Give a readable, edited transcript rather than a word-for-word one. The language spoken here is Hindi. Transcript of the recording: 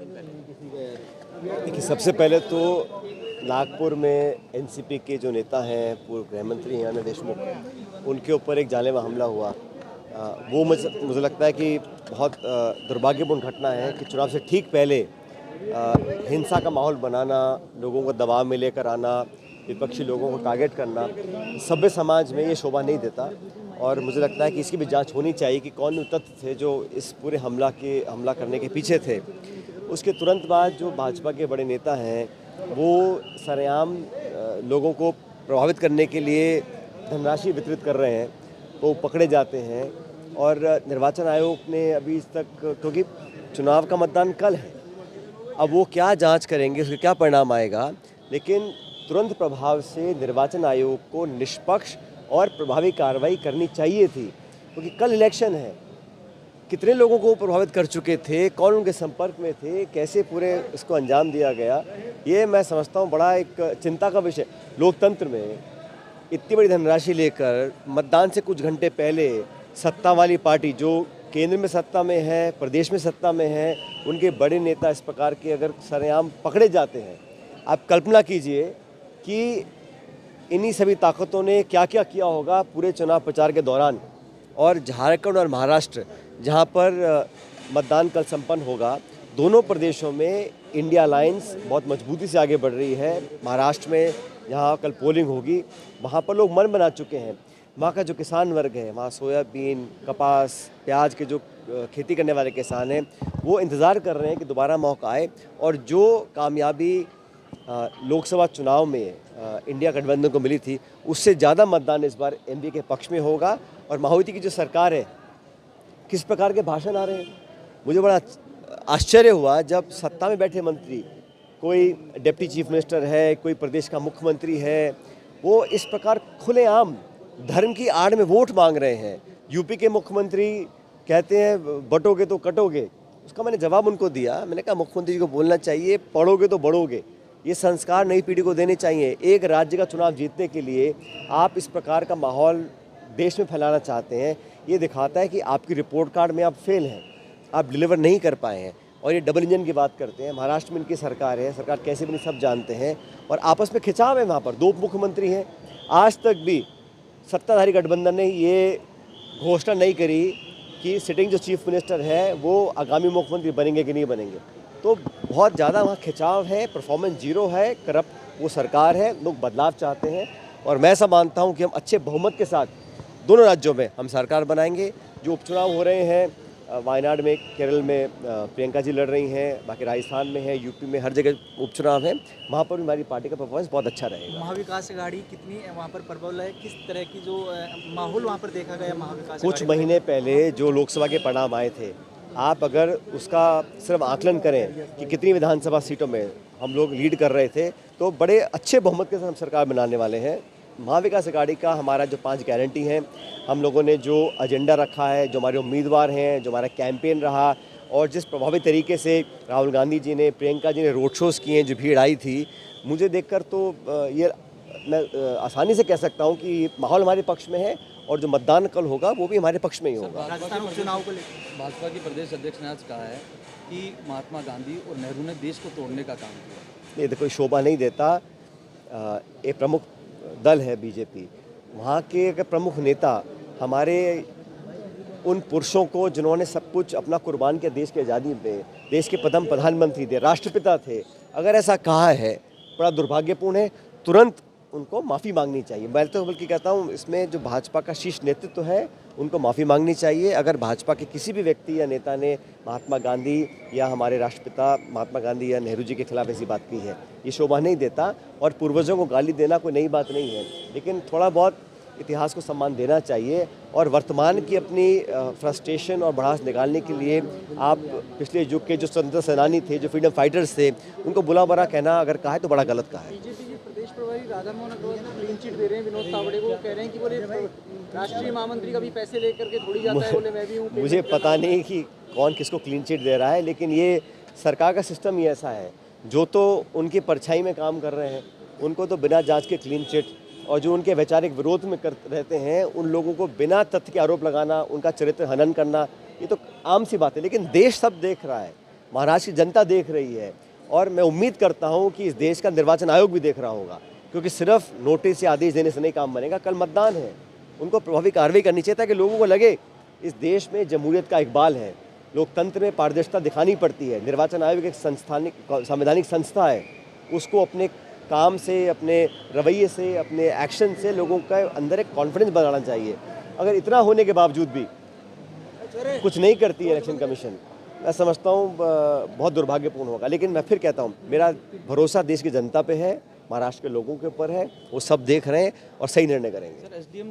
देखिए, सबसे पहले तो नागपुर में एनसीपी के जो नेता हैं, पूर्व गृह मंत्री हैं अनिल देशमुख, उनके ऊपर एक जानलेवा हमला हुआ। वो मुझे लगता है कि बहुत दुर्भाग्यपूर्ण घटना है कि चुनाव से ठीक पहले हिंसा का माहौल बनाना, लोगों को दबाव में लेकर आना, विपक्षी लोगों को टारगेट करना, सभ्य समाज में ये शोभा नहीं देता। और मुझे लगता है कि इसकी भी जांच होनी चाहिए कि कौन तत्व थे जो इस पूरे हमला करने के पीछे थे। उसके तुरंत बाद जो भाजपा के बड़े नेता हैं, वो सरेआम लोगों को प्रभावित करने के लिए धनराशि वितरित कर रहे हैं, वो पकड़े जाते हैं। और निर्वाचन आयोग ने अभी तक, क्योंकि चुनाव का मतदान कल है, अब वो क्या जांच करेंगे, उसका क्या परिणाम आएगा, लेकिन तुरंत प्रभाव से निर्वाचन आयोग को निष्पक्ष और प्रभावी कार्रवाई करनी चाहिए थी, क्योंकि कल इलेक्शन है। कितने लोगों को प्रभावित कर चुके थे, कौन उनके संपर्क में थे, कैसे पूरे इसको अंजाम दिया गया, ये मैं समझता हूँ बड़ा एक चिंता का विषय। लोकतंत्र में इतनी बड़ी धनराशि लेकर मतदान से कुछ घंटे पहले सत्ता वाली पार्टी जो केंद्र में सत्ता में है, प्रदेश में सत्ता में है, उनके बड़े नेता इस प्रकार के अगर सरेआम पकड़े जाते हैं, आप कल्पना कीजिए कि इन्हीं सभी ताकतों ने क्या क्या किया होगा पूरे चुनाव प्रचार के दौरान। और झारखंड और महाराष्ट्र, जहां पर मतदान कल संपन्न होगा, दोनों प्रदेशों में इंडिया अलायंस बहुत मजबूती से आगे बढ़ रही है। महाराष्ट्र में जहां कल पोलिंग होगी, वहां पर लोग मन बना चुके हैं। वहाँ का जो किसान वर्ग है, वहाँ सोयाबीन, कपास, प्याज के जो खेती करने वाले किसान हैं, वो इंतज़ार कर रहे हैं कि दोबारा मौका आए। और जो कामयाबी लोकसभा चुनाव में इंडिया गठबंधन को मिली थी, उससे ज़्यादा मतदान इस बार एनडीए के पक्ष में होगा। और मायावती की जो सरकार है, किस प्रकार के भाषण आ रहे हैं, मुझे बड़ा आश्चर्य हुआ जब सत्ता में बैठे मंत्री, कोई डिप्टी चीफ मिनिस्टर है, कोई प्रदेश का मुख्यमंत्री है, वो इस प्रकार खुलेआम धर्म की आड़ में वोट मांग रहे हैं। यूपी के मुख्यमंत्री कहते हैं बटोगे तो कटोगे। उसका मैंने जवाब उनको दिया, मैंने कहा मुख्यमंत्री जी को बोलना चाहिए पढ़ोगे तो बढ़ोगे। ये संस्कार नई पीढ़ी को देने चाहिए। एक राज्य का चुनाव जीतने के लिए आप इस प्रकार का माहौल देश में फैलाना चाहते हैं, ये दिखाता है कि आपकी रिपोर्ट कार्ड में आप फेल हैं, आप डिलीवर नहीं कर पाए हैं। और ये डबल इंजन की बात करते हैं। महाराष्ट्र में इनकी सरकार है, सरकार कैसे बनी सब जानते हैं, और आपस में खिंचाव है। वहाँ पर दो मुख्यमंत्री हैं। आज तक भी सत्ताधारी गठबंधन ने ये घोषणा नहीं करी कि सिटिंग जो चीफ मिनिस्टर है वो आगामी मुख्यमंत्री बनेंगे कि नहीं बनेंगे। तो बहुत ज़्यादा वहाँ खिंचाव है, परफॉर्मेंस जीरो है, करप्ट वो सरकार है, लोग बदलाव चाहते हैं। और मैं ऐसा मानता हूँ कि हम अच्छे बहुमत के साथ दोनों राज्यों में हम सरकार बनाएंगे। जो उपचुनाव हो रहे हैं, वायनाड में, केरल में प्रियंका जी लड़ रही हैं, बाकी राजस्थान में है, यूपी में, हर जगह उपचुनाव है, वहाँ पर भी हमारी पार्टी का परफॉर्मेंस बहुत अच्छा रहेगा। महाविकास अघाड़ी कितनी वहाँ पर प्रबल है, किस तरह की जो माहौल वहाँ पर देखा गया महाविकास? कुछ महीने पहले जो लोकसभा के परिणाम आए थे, आप अगर उसका सिर्फ आकलन करें कि कितनी विधानसभा सीटों में हम लोग लीड कर रहे थे, तो बड़े अच्छे बहुमत के साथ हम सरकार बनाने वाले हैं। महाविकास अघाड़ी का हमारा जो 5 गारंटी हैं, हम लोगों ने जो एजेंडा रखा है, जो हमारे उम्मीदवार हैं, जो हमारा कैंपेन रहा, और जिस प्रभावी तरीके से राहुल गांधी जी ने, प्रियंका जी ने रोड शोज़ किए हैं, जो भीड़ आई थी, मुझे देखकर तो ये मैं आसानी से कह सकता हूँ कि माहौल हमारे पक्ष में है। और जो मतदान कल होगा वो भी हमारे पक्ष में ही होगा। राजस्थान उपचुनाव को लेकर भाजपा के प्रदेश अध्यक्ष ने आज कहा है कि महात्मा गांधी और नेहरू ने देश को तोड़ने का काम किया। ये देखो शोभा नहीं देता। एक प्रमुख दल है बीजेपी, वहाँ के एक प्रमुख नेता हमारे उन पुरुषों को जिन्होंने सब कुछ अपना कुर्बान किया देश की आज़ादी में, देश के प्रथम प्रधानमंत्री थे, राष्ट्रपिता थे, अगर ऐसा कहा है बड़ा दुर्भाग्यपूर्ण है। तुरंत उनको माफ़ी मांगनी चाहिए। मैं तो बल्कि कहता हूँ इसमें जो भाजपा का शीर्ष नेतृत्व है उनको माफ़ी मांगनी चाहिए। अगर भाजपा के किसी भी व्यक्ति या नेता ने महात्मा गांधी या हमारे राष्ट्रपिता महात्मा गांधी या नेहरू जी के खिलाफ ऐसी बात की है, ये शोभा नहीं देता। और पूर्वजों को गाली देना कोई नई बात नहीं है, लेकिन थोड़ा बहुत इतिहास को सम्मान देना चाहिए। और वर्तमान की अपनी फ्रस्ट्रेशन और भड़ास निकालने के लिए आप पिछले युग के जो स्वतंत्रता सेनानी थे, जो फ्रीडम फाइटर्स थे, उनको बुरा भला कहना अगर कहा है तो बड़ा गलत कहा है। बीजेपी के प्रदेश प्रभारी राधा मोहन अग्रवाल क्लीन चिट दे रहे हैं विनोद तावड़े को, कह रहे हैं कि बोले राष्ट्रीय महामंत्री का भी पैसे लेकर के थोड़ी जाता है, बोले मैं भी हूँ। मुझे पता नहीं कि कौन किसको क्लीन चिट दे रहा है, लेकिन ये सरकार का सिस्टम ही ऐसा है। जो तो उनकी परछाई में काम कर रहे हैं उनको तो बिना जांच के क्लीन चिट, और जो उनके वैचारिक विरोध में कर रहते हैं उन लोगों को बिना तथ्य के आरोप लगाना, उनका चरित्र हनन करना, ये तो आम सी बात है। लेकिन देश सब देख रहा है, महाराष्ट्र की जनता देख रही है और मैं उम्मीद करता हूं कि इस देश का निर्वाचन आयोग भी देख रहा होगा, क्योंकि सिर्फ नोटिस या आदेश देने से नहीं काम बनेगा। कल मतदान है, उनको प्रभावी कार्रवाई करनी चाहिए ताकि लोगों को लगे इस देश में जमहूरियत का इकबाल है, लोकतंत्र में पारदर्शिता दिखानी पड़ती है। निर्वाचन आयोग एक संवैधानिक संस्था है, उसको अपने काम से, अपने रवैये से, अपने एक्शन से लोगों का अंदर एक कॉन्फिडेंस बनाना चाहिए। अगर इतना होने के बावजूद भी कुछ नहीं करती है इलेक्शन कमीशन, मैं समझता हूँ बहुत दुर्भाग्यपूर्ण होगा। लेकिन मैं फिर कहता हूँ, मेरा भरोसा देश की जनता पे है, महाराष्ट्र के लोगों के ऊपर है, वो सब देख रहे हैं और सही निर्णय करेंगे। Sir, SDM